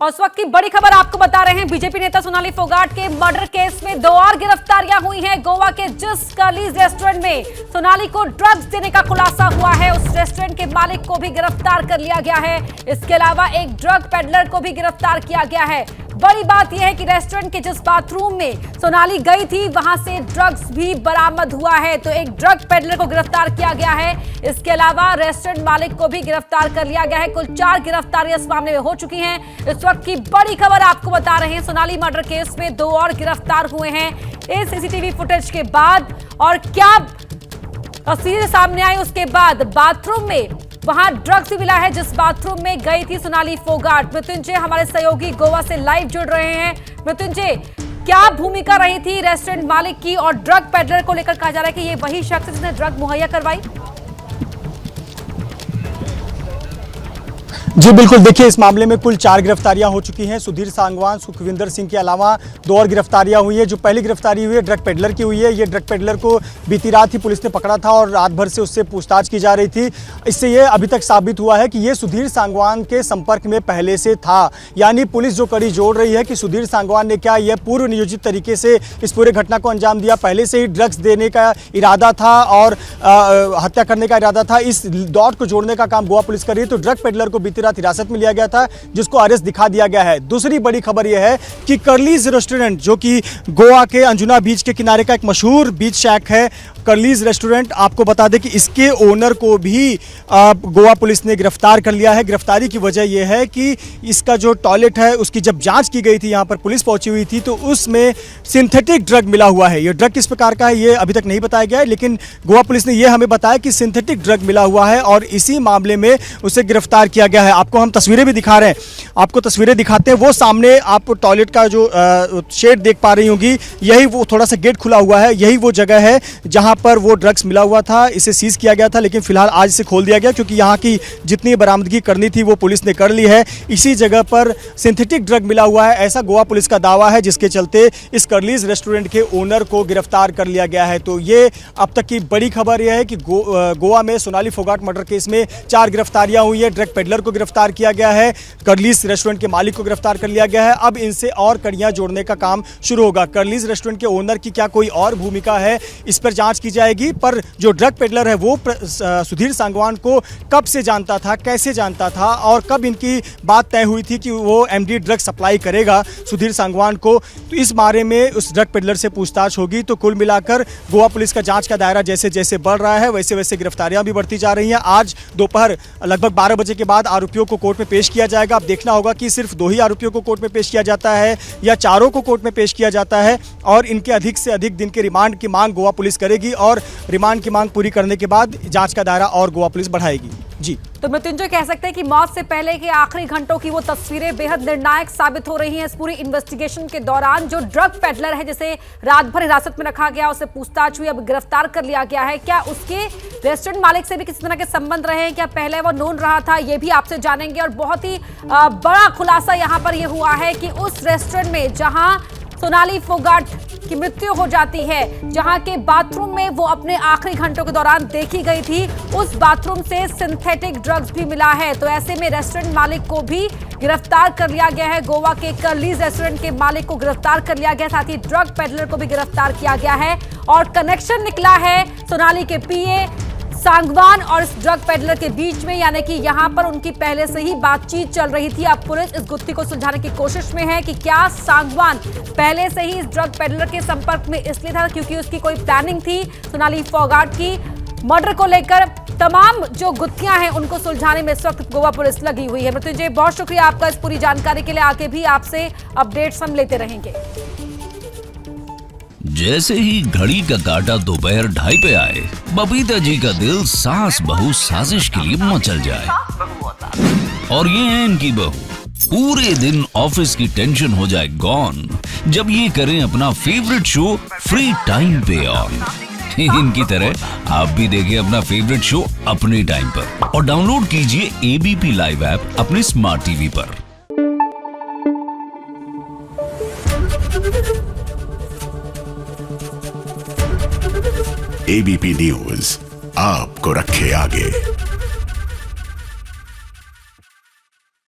और उस वक्त की बड़ी खबर आपको बता रहे हैं, बीजेपी नेता सोनाली फोगाट के मर्डर केस में 2 और गिरफ्तारियां हुई हैं। गोवा के जिस कर्लीज रेस्टोरेंट में सोनाली को ड्रग्स देने का खुलासा हुआ है, उस रेस्टोरेंट के मालिक को भी गिरफ्तार कर लिया गया है। इसके अलावा एक ड्रग पेडलर को भी गिरफ्तार किया गया है। बड़ी बात यह है कि रेस्टोरेंट के जिस बाथरूम में सोनाली गई थी, वहां से ड्रग्स भी बरामद हुआ है। तो एक ड्रग पेडलर को गिरफ्तार किया गया है। इसके अलावा रेस्टोरेंट मालिक को भी गिरफ्तार कर लिया गया है। कुल 4 गिरफ्तारियां इस मामले में हो चुकी हैं। इस वक्त की बड़ी खबर आपको बता रहे हैं, सोनाली मर्डर केस में 2 और गिरफ्तार हुए हैं इस सीसीटीवी फुटेज के बाद। और क्या तस्वीरें सामने आई उसके बाद, बाथरूम में वहां ड्रग्स भी मिला है जिस बाथरूम में गई थी सोनाली फोगाट। मृत्युंजय हमारे सहयोगी गोवा से लाइव जुड़ रहे हैं। मृत्युंजय, क्या भूमिका रही थी रेस्टोरेंट मालिक की, और ड्रग पेडलर को लेकर कहा जा रहा है कि ये वही शख्स है जिसने ड्रग मुहैया करवाई? जी बिल्कुल, देखिए इस मामले में कुल 4 गिरफ्तारियां हो चुकी हैं। सुधीर सांगवान, सुखविंदर सिंह के अलावा 2 और गिरफ्तारियां हुई है। जो पहली गिरफ्तारी हुई है ड्रग पेडलर की हुई है। ये ड्रग पेडलर को बीती रात ही पुलिस ने पकड़ा था और रात भर से उससे पूछताछ की जा रही थी। इससे ये अभी तक साबित हुआ है कि ये सुधीर सांगवान के संपर्क में पहले से था। यानी पुलिस जो कड़ी जोड़ रही है कि सुधीर सांगवान ने क्या यह पूर्व नियोजित तरीके से इस पूरे घटना को अंजाम दिया, पहले से ही ड्रग्स देने का इरादा था और हत्या करने का इरादा था। इस दौड़ को जोड़ने का काम गोवा पुलिस कर रही है। तो ड्रग पेडलर को बीती रात हिरासत में लिया गया था, जिसको अरेस्ट दिखा दिया गया है। दूसरी बड़ी खबर यह है कि कर्लीज रेस्टोरेंट, जो कि गोवा के अंजुना बीच के किनारे का एक मशहूर बीच शैक है, कर्लीज रेस्टोरेंट, आपको बता दें कि इसके ओनर को भी गोवा पुलिस ने गिरफ्तार कर लिया है। गिरफ्तारी की वजह यह है कि इसका जो टॉयलेट है उसकी जब जांच की गई थी, यहाँ पर पुलिस पहुंची हुई थी, तो उसमें सिंथेटिक ड्रग मिला हुआ है। ये ड्रग किस प्रकार का है ये अभी तक नहीं बताया गया है, लेकिन गोवा पुलिस ने यह हमें बताया कि सिंथेटिक ड्रग मिला हुआ है और इसी मामले में उसे गिरफ्तार किया गया है। आपको हम तस्वीरें भी दिखा रहे हैं, आपको तस्वीरें दिखाते हैं। वो सामने आप टॉयलेट का जो शेड देख पा रही होंगी, यही वो थोड़ा सा गेट खुला हुआ है, यही वो जगह है जहां पर वो ड्रग्स मिला हुआ था। इसे सीज किया गया था, लेकिन फिलहाल आज इसे खोल दिया गया क्योंकि यहाँ की जितनी बरामदगी करनी थी वो पुलिस ने कर ली है। इसी जगह पर सिंथेटिक ड्रग मिला हुआ है, ऐसा गोवा पुलिस का दावा है, जिसके चलते इस कर्लीज रेस्टोरेंट के ओनर को गिरफ्तार कर लिया गया है। तो ये अब तक की बड़ी खबर यह है कि गोवा में सोनाली फोगाट मर्डर केस में 4 गिरफ्तारियां हुई है। ड्रग पेडलर को गिरफ्तार किया गया है, कर्लीज रेस्टोरेंट के मालिक को गिरफ्तार कर लिया गया है। अब इनसे और कड़ियां जोड़ने का काम शुरू होगा। कर्लीज रेस्टोरेंट के ओनर की क्या कोई और भूमिका है, इस पर जांच की जाएगी। पर जो ड्रग पेडलर है वो सुधीर सांगवान को कब से जानता था, कैसे जानता था, और कब इनकी बात तय हुई थी कि वो एमडी ड्रग सप्लाई करेगा सुधीर सांगवान को, तो इस बारे में उस ड्रग पेडलर से पूछताछ होगी। तो कुल मिलाकर गोवा पुलिस का जांच का दायरा जैसे जैसे बढ़ रहा है, वैसे वैसे गिरफ्तारियां भी बढ़ती जा रही हैं। आज दोपहर लगभग 12 बजे के बाद आरोपियों को कोर्ट में पेश किया जाएगा। अब देखना होगा कि सिर्फ 2 ही आरोपियों को कोर्ट में पेश किया जाता है या चारों को कोर्ट में पेश किया जाता है, और इनके अधिक से अधिक दिन के रिमांड की मांग गोवा पुलिस करेगी और रिमांड की मांग पूरी करने के बाद जांच का दायरा और गोवा पुलिस बढ़ाएगी। जी, तो मृत्युंजय, कह सकते हैं कि मौत से पहले के आखिरी घंटों की वो तस्वीरें बेहद निर्णायक साबित हो रही हैं इस पूरी इन्वेस्टिगेशन के दौरान। जो ड्रग पेडलर है, जिसे रात भर हिरासत में रखा गया, उससे पूछताछ हुई, अब गिरफ्तार कर लिया गया है। क्या उसके रेस्टोरेंट मालिक से भी किसी तरह के संबंध रहे हैं, क्या पहले वो नोन रहा था, ये भी आपसे जानेंगे। और बहुत ही बड़ा खुलासा यहाँ पर यह हुआ है कि उस रेस्टोरेंट में जहां सोनाली फोगाट की मृत्यु हो जाती है, जहां के बाथरूम में वो अपने आखिरी घंटों के दौरान देखी गई थी, उस बाथरूम से सिंथेटिक ड्रग्स भी मिला है। तो ऐसे में रेस्टोरेंट मालिक को भी गिरफ्तार कर लिया गया है। गोवा के कर्लीज रेस्टोरेंट के मालिक को गिरफ्तार कर लिया गया, साथ ही ड्रग पेडलर को भी गिरफ्तार किया गया है। और कनेक्शन निकला है सोनाली के पीए सांगवान और इस ड्रग पेडलर के बीच में, यानी कि यहां पर उनकी पहले से ही बातचीत चल रही थी। अब पुलिस इस गुत्थी को सुलझाने की कोशिश में है कि क्या सांगवान पहले से ही इस ड्रग पेडलर के संपर्क में इसलिए था क्योंकि उसकी कोई प्लानिंग थी सोनाली फोगाट की मर्डर को लेकर। तमाम जो गुत्थियां हैं उनको सुलझाने में इस वक्त गोवा पुलिस लगी हुई है। मृत्युंजय, बहुत शुक्रिया आपका इस पूरी जानकारी के लिए। आगे भी आपसे अपडेट्स हम लेते रहेंगे। जैसे ही घड़ी का काटा दोपहर 2:30 पे आए, बबीता जी का दिल सास बहू साजिश के लिए मचल जाए। और ये है इनकी बहू, पूरे दिन ऑफिस की टेंशन हो जाए गॉन जब ये करें अपना फेवरेट शो फ्री टाइम पे ऑन। इनकी तरह आप भी देखें अपना फेवरेट शो अपने टाइम पर और डाउनलोड कीजिए एबीपी लाइव ऐप अपने स्मार्ट टीवी पर। एबीपी न्यूज आपको रखे आगे।